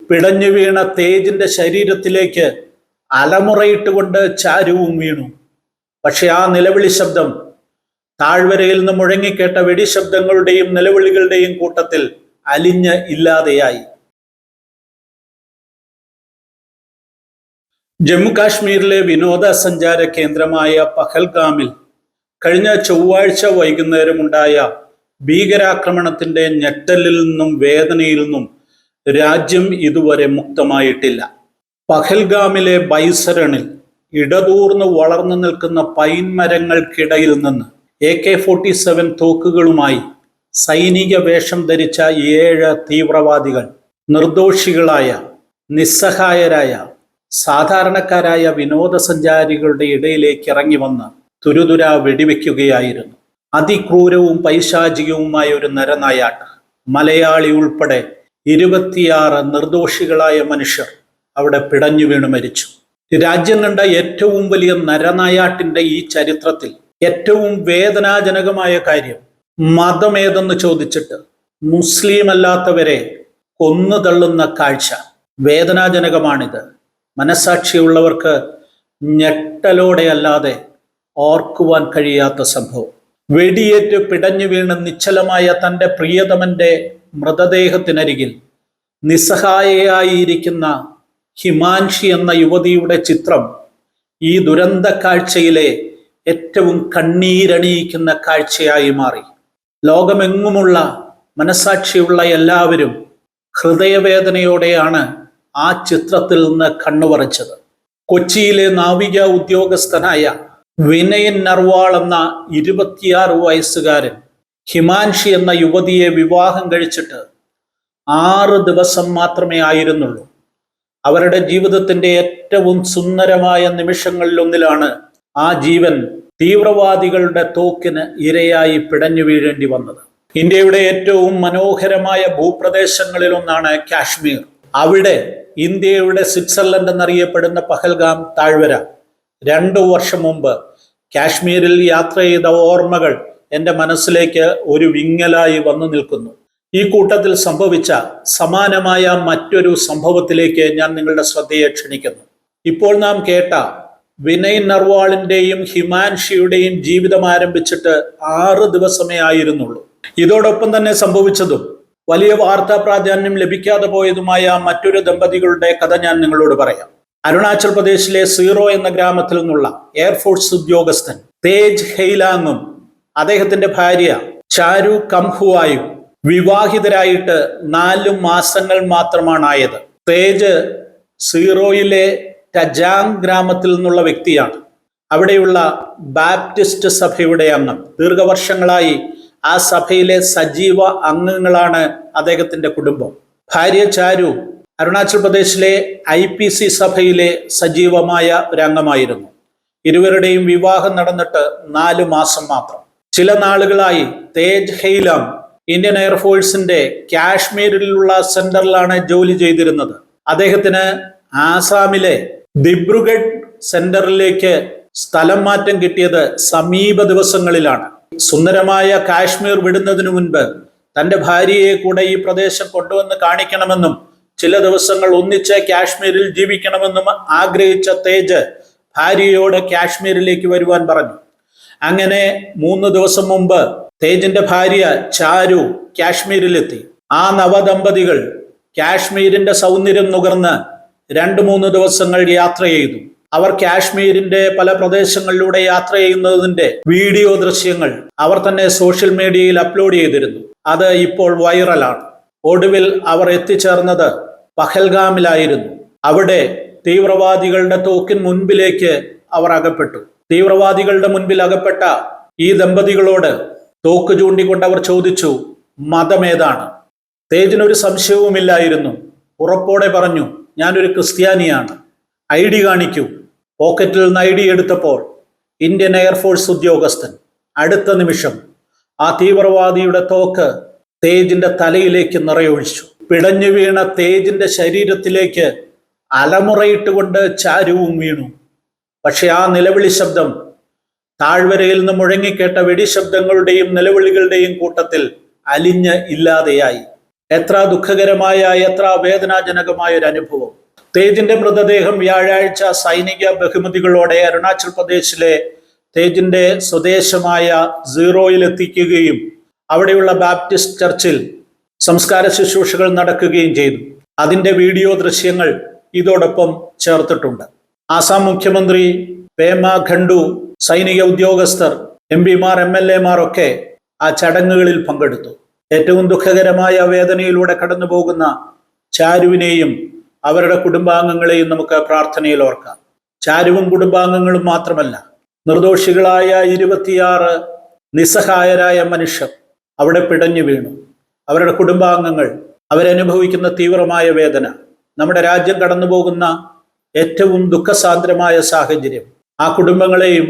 പിടഞ്ഞു വീണ തേജിന്റെ ശരീരത്തിലേക്ക് അലമുറയിട്ടുകൊണ്ട് ചാരുവും വീണു. പക്ഷെ ആ നിലവിളി ശബ്ദം താഴ്വരയിൽ നിന്ന് മുഴങ്ങിക്കേട്ട വെടിശബ്ദങ്ങളുടെയും നിലവിളികളുടെയും കൂട്ടത്തിൽ അലിഞ്ഞ് ഇല്ലാതെയായി. ജമ്മു കാശ്മീരിലെ വിനോദസഞ്ചാര കേന്ദ്രമായ പഹൽഗാമിൽ കഴിഞ്ഞ ചൊവ്വാഴ്ച വൈകുന്നേരം ഉണ്ടായ ഭീകരാക്രമണത്തിന്റെ ഞെട്ടലിൽ നിന്നും വേദനയിൽ നിന്നും രാജ്യം ഇതുവരെ മുക്തമായിട്ടില്ല. പഹൽഗാമിലെ ബൈസരണിൽ ഇടതൂർന്ന് വളർന്നു നിൽക്കുന്ന പൈൻ മരങ്ങൾക്കിടയിൽ നിന്ന് AK-47 തോക്കുകളുമായി സൈനിക വേഷം ധരിച്ച 7 തീവ്രവാദികൾ നിർദോഷികളായ, നിസ്സഹായരായ, സാധാരണക്കാരായ വിനോദസഞ്ചാരികളുടെ ഇടയിലേക്ക് ഇറങ്ങി വന്ന് തുരുതുര വെടിവെക്കുകയായിരുന്നു. അതിക്രൂരവും പൈശാചികവുമായ ഒരു നരനായാട്ട്. മലയാളി ഉൾപ്പെടെ 26 നിർദോഷികളായ മനുഷ്യർ അവിടെ പിടഞ്ഞു വീണ് മരിച്ചു. രാജ്യം കണ്ട ഏറ്റവും വലിയ നരനായാട്ടിന്റെ ഈ ചരിത്രത്തിൽ ഏറ്റവും വേദനാജനകമായ കാര്യം, മതമേതെന്ന് ചോദിച്ചിട്ട് മുസ്ലിം അല്ലാത്തവരെ കൊന്നു തള്ളുന്ന കാഴ്ച. വേദനാജനകമാണിത്. മനസാക്ഷിയുള്ളവർക്ക് ഞെട്ടലോടെ അല്ലാതെ ഓർക്കുവാൻ കഴിയാത്ത സംഭവം. വെടിയേറ്റ് പിടഞ്ഞു വീണ് നിശ്ചലമായ തൻ്റെ പ്രിയതമന്റെ മൃതദേഹത്തിനരികിൽ നിസ്സഹായയായിരിക്കുന്ന ഹിമാൻഷി എന്ന യുവതിയുടെ ചിത്രം ഈ ദുരന്ത കാഴ്ചയിലെ ഏറ്റവും കണ്ണീരണിയിക്കുന്ന കാഴ്ചയായി മാറി. ലോകമെങ്ങുമുള്ള മനസാക്ഷിയുള്ള എല്ലാവരും ഹൃദയവേദനയോടെയാണ് ആ ചിത്രത്തിൽ നിന്ന് കണ്ണുപറിച്ചത്. കൊച്ചിയിലെ നാവിക ഉദ്യോഗസ്ഥനായ വിനയൻ നർവാൾ എന്ന 26 വയസ്സുകാരൻ ഹിമാൻഷി എന്ന യുവതിയെ വിവാഹം കഴിച്ചിട്ട് 6 ദിവസം മാത്രമേ ആയിരുന്നുള്ളൂ. അവരുടെ ജീവിതത്തിന്റെ ഏറ്റവും സുന്ദരമായ നിമിഷങ്ങളിലൊന്നിലാണ് ആ ജീവൻ തീവ്രവാദികളുടെ തോക്കിന് ഇരയായി പിടഞ്ഞു വീഴേണ്ടി വന്നത്. ഇന്ത്യയുടെ ഏറ്റവും മനോഹരമായ ഭൂപ്രദേശങ്ങളിലൊന്നാണ് കാശ്മീർ. അവിടെ ഇന്ത്യയുടെ സ്വിറ്റ്സർലൻഡ് എന്നറിയപ്പെടുന്ന പഹൽഗാം താഴ്വര. 2 വർഷം മുമ്പ് കാശ്മീരിൽ യാത്ര ചെയ്ത ഓർമ്മകൾ എൻ്റെ മനസ്സിലേക്ക് ഒരു വിങ്ങലായി വന്നു നിൽക്കുന്നു. ഈ കൂട്ടത്തിൽ സംഭവിച്ച സമാനമായ മറ്റൊരു സംഭവത്തിലേക്ക് ഞാൻ നിങ്ങളുടെ ശ്രദ്ധയെ ക്ഷണിക്കുന്നു. ഇപ്പോൾ നാം കേട്ട വിനയ് നർവാളിന്റെയും ഹിമാൻഷിയുടെയും ജീവിതം ആരംഭിച്ചിട്ട് 6 ദിവസമേ ആയിരുന്നുള്ളൂ. ഇതോടൊപ്പം തന്നെ സംഭവിച്ചതും വലിയ വാർത്താ പ്രാധാന്യം ലഭിക്കാതെ പോയതുമായ മറ്റൊരു ദമ്പതികളുടെ കഥ ഞാൻ നിങ്ങളോട് പറയാം. അരുണാചൽ പ്രദേശിലെ സീറോ എന്ന ഗ്രാമത്തിൽ നിന്നുള്ള എയർഫോഴ്സ് ഉദ്യോഗസ്ഥൻ തേജ് ഹെയ്ലാങ്ങും അദ്ദേഹത്തിന്റെ ഭാര്യ ചാരു കംഹുവായും വിവാഹിതരായിട്ട് 4 മാസങ്ങൾ മാത്രമാണായത്. തേജ് സീറോയിലെ ടജാങ് ഗ്രാമത്തിൽ നിന്നുള്ള വ്യക്തിയാണ്. അവിടെയുള്ള ബാപ്റ്റിസ്റ്റ് സഭയുടെ അംഗം. ദീർഘവർഷങ്ങളായി ആ സഭയിലെ സജീവ അംഗങ്ങളാണ് അദ്ദേഹത്തിന്റെ കുടുംബം. ഭാര്യ ചാരു അരുണാചൽ പ്രദേശിലെ IPC സഭയിലെ സജീവമായ ഒരു അംഗമായിരുന്നു. ഇരുവരുടെയും വിവാഹം നടന്നിട്ട് 4 മാസം മാത്രം. ചില നാളുകളായി തേജ് ഹെയ്ലാം ഇന്ത്യൻ എയർഫോഴ്സിന്റെ കാശ്മീരിലുള്ള സെന്ററിലാണ് ജോലി ചെയ്തിരുന്നത്. അദ്ദേഹത്തിന് ആസാമിലെ ദിബ്രുഗഡ് സെന്ററിലേക്ക് സ്ഥലം മാറ്റം കിട്ടിയത് സമീപ ദിവസങ്ങളിലാണ്. സുന്ദരമായ കാശ്മീർ വിടുന്നതിനു മുൻപ് തന്റെ ഭാര്യയെ കൂടെ ഈ പ്രദേശം കൊണ്ടുവന്ന് കാണിക്കണമെന്നും ചില ദിവസങ്ങൾ ഒന്നിച്ച് കാശ്മീരിൽ ജീവിക്കണമെന്നും ആഗ്രഹിച്ച തേജ് ഭാര്യയോട് കാശ്മീരിലേക്ക് വരുവാൻ പറഞ്ഞു. അങ്ങനെ 3 ദിവസം മുമ്പ് തേജിന്റെ ഭാര്യ ചാരു കാശ്മീരിലെത്തി. ആ നവദമ്പതികൾ കാശ്മീരിന്റെ സൗന്ദര്യം നുകർന്ന് 2-3 ദിവസങ്ങൾ യാത്ര ചെയ്തു. അവർ കാശ്മീരിന്റെ പല പ്രദേശങ്ങളിലൂടെ യാത്ര ചെയ്യുന്നതിന്റെ വീഡിയോ ദൃശ്യങ്ങൾ അവർ തന്നെ സോഷ്യൽ മീഡിയയിൽ അപ്ലോഡ് ചെയ്തിരുന്നു. അത് ഇപ്പോൾ വൈറലാണ്. ഒടുവിൽ അവർ എത്തിച്ചേർന്നത് പഹൽഗാമിലായിരുന്നു. അവിടെ തീവ്രവാദികളുടെ തോക്കിൻ മുൻപിലേക്ക് അവർ അകപ്പെട്ടു. തീവ്രവാദികളുടെ മുൻപിൽ അകപ്പെട്ട ഈ ദമ്പതികളോട് തോക്ക് ചൂണ്ടിക്കൊണ്ട് അവർ ചോദിച്ചു, മതമേതാണ്? തേജിനൊരു സംശയവുമില്ലായിരുന്നു. ഉറപ്പോടെ പറഞ്ഞു, ഞാനൊരു ക്രിസ്ത്യാനിയാണ്. ID കാണിക്കൂ. പോക്കറ്റിൽ നിന്ന് ID എടുത്തപ്പോൾ ഇന്ത്യൻ എയർഫോഴ്സ് ഉദ്യോഗസ്ഥൻ അടുത്ത നിമിഷം ആ തീവ്രവാദിയുടെ തോക്ക് തേജിന്റെ തലയിലേക്ക് നിറയൊഴിച്ചു. പിടഞ്ഞു വീണ തേജിന്റെ ശരീരത്തിലേക്ക് അലമുറയിട്ടുകൊണ്ട് ചാരുവും വീണു. പക്ഷെ ആ നിലവിളി ശബ്ദം താഴ്വരയിൽ നിന്ന് മുഴങ്ങിക്കേട്ട വെടിശബ്ദങ്ങളുടെയും നിലവിളികളുടെയും കൂട്ടത്തിൽ അലിഞ്ഞ് ഇല്ലാതെയായി. എത്ര ദുഃഖകരമായ, എത്ര വേദനാജനകമായ ഒരു അനുഭവം. തേജിന്റെ മൃതദേഹം വ്യാഴാഴ്ച സൈനിക ബഹുമതികളോടെ അരുണാചൽ പ്രദേശിലെ തേജിന്റെ സ്വദേശമായ സീറോയിൽ എത്തിക്കുകയും അവിടെയുള്ള ബാപ്റ്റിസ്റ്റ് ചർച്ചിൽ സംസ്കാര ശുശ്രൂഷകൾ നടക്കുകയും ചെയ്തു. അതിന്റെ വീഡിയോ ദൃശ്യങ്ങൾ ഇതോടൊപ്പം ചേർത്തിട്ടുണ്ട്. ആസാം മുഖ്യമന്ത്രി പേമ ഖണ്ഡു, സൈനിക ഉദ്യോഗസ്ഥർ, MP-മാർ, MLA-മാർ ഒക്കെ ആ ചടങ്ങുകളിൽ പങ്കെടുത്തു. ഏറ്റവും ദുഃഖകരമായ വേദനയിലൂടെ കടന്നു പോകുന്ന ചാരുവിനെയും അവരുടെ കുടുംബാംഗങ്ങളെയും നമുക്ക് പ്രാർത്ഥനയിൽ ഓർക്കാം. ചാരുവും കുടുംബാംഗങ്ങളും മാത്രമല്ല, നിർദോഷികളായ 26 നിസ്സഹായരായ മനുഷ്യർ അവിടെ പിടഞ്ഞു വീണു. അവരുടെ കുടുംബാംഗങ്ങൾ അവരനുഭവിക്കുന്ന തീവ്രമായ വേദന, നമ്മുടെ രാജ്യം കടന്നു പോകുന്ന ഏറ്റവും ദുഃഖസാന്ദ്രമായ സാഹചര്യം, ആ കുടുംബങ്ങളെയും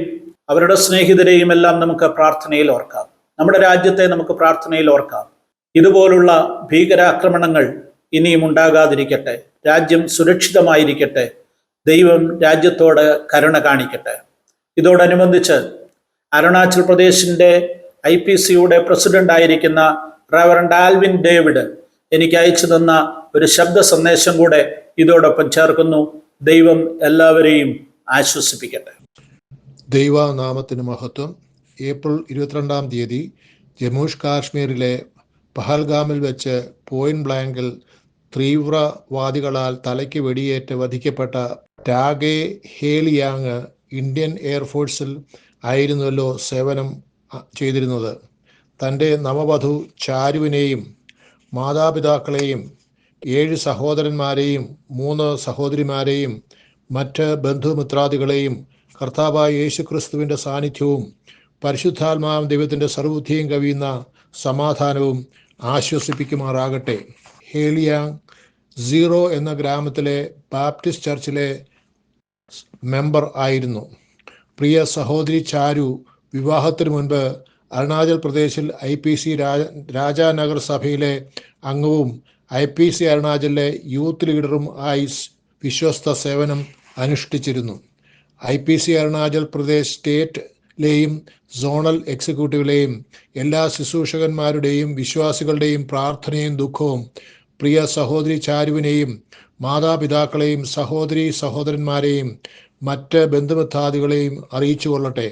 അവരുടെ സ്നേഹിതരെയും എല്ലാം നമുക്ക് പ്രാർത്ഥനയിൽ ഓർക്കാം. നമ്മുടെ രാജ്യത്തെ നമുക്ക് പ്രാർത്ഥനയിൽ ഓർക്കാം. ഇതുപോലുള്ള ഭീകരാക്രമണങ്ങൾ ഇനിയും ഉണ്ടാകാതിരിക്കട്ടെ. രാജ്യം സുരക്ഷിതമായിരിക്കട്ടെ. ദൈവം രാജ്യത്തോട് കരുണ കാണിക്കട്ടെ. ഇതോടനുബന്ധിച്ച് അരുണാചൽ പ്രദേശിന്റെ IPCയുടെ പ്രസിഡന്റ് ആയിരിക്കുന്ന റവറൻഡ് ആൽവിൻ ഡേവിഡ് എനിക്ക് അയച്ചു തന്ന ഒരു ശബ്ദ സന്ദേശം കൂടെ ഇതോടൊപ്പം ചേർക്കുന്നു. ദൈവം എല്ലാവരെയും ആശ്വസിപ്പിക്കട്ടെ. ദൈവനാമത്തിന് മഹത്വം. ഏപ്രിൽ 22-ാം തീയതി ജമ്മു കാശ്മീരിലെ പഹൽഗാമിൽ വെച്ച് പോയിന്റ് ബ്ലാങ്കിൽ തീവ്രവാദികളാൽ തലയ്ക്ക് വെടിയേറ്റ് വധിക്കപ്പെട്ട ടാഗെ ഹേലിയാങ് ഇന്ത്യൻ എയർഫോഴ്സിൽ ആയിരുന്നല്ലോ സേവനം ചെയ്തിരുന്നത്. തൻ്റെ നവവധു ചാരുവിനെയും മാതാപിതാക്കളെയും 7 സഹോദരന്മാരെയും 3 സഹോദരിമാരെയും മറ്റ് ബന്ധുമിത്രാദികളെയും കർത്താവായ യേശുക്രിസ്തുവിൻ്റെ സാന്നിധ്യവും പരിശുദ്ധാത്മാവും ദൈവത്തിൻ്റെ സർവ്വബുദ്ധിയും കവിയുന്ന സമാധാനവും ആശ്വസിപ്പിക്കുമാറാകട്ടെ. ഹേലിയാങ് സീറോ എന്ന ഗ്രാമത്തിലെ ബാപ്റ്റിസ്റ്റ് ചർച്ചിലെ മെമ്പർ ആയിരുന്നു. പ്രിയ സഹോദരി ചാരു വിവാഹത്തിനു മുൻപ് അരുണാചൽ പ്രദേശിൽ IPC രാജാനഗർ സഭയിലെ അംഗവും IPC അരുണാചലിലെ യൂത്ത് ലീഡറും ആയി വിശ്വസ്ത സേവനം അനുഷ്ഠിച്ചിരുന്നു. IPC അരുണാചൽ പ്രദേശ് സ്റ്റേറ്റിലെയും സോണൽ എക്സിക്യൂട്ടീവിലെയും എല്ലാ ശുശ്രൂഷകന്മാരുടെയും വിശ്വാസികളുടെയും പ്രാർത്ഥനയും ദുഃഖവും പ്രിയ സഹോദരി ചാരുവിനെയും മാതാപിതാക്കളെയും സഹോദരന്മാരെയും മറ്റ് ബന്ധുമിത്രാദികളെയും അറിയിച്ചു കൊള്ളട്ടെ.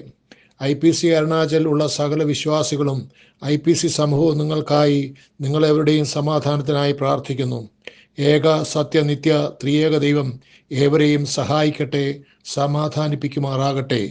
IPC അരുണാചൽ ഉള്ള സകല വിശ്വാസികളും IPC സമൂഹവും നിങ്ങൾക്കായി, നിങ്ങളെവരുടെയും സമാധാനത്തിനായി പ്രാർത്ഥിക്കുന്നു. ഏക സത്യനിത്യ ത്രിയേക ദൈവം ഏവരെയും സഹായിക്കട്ടെ, സമാധാനിപ്പിക്കുമാറാകട്ടെ.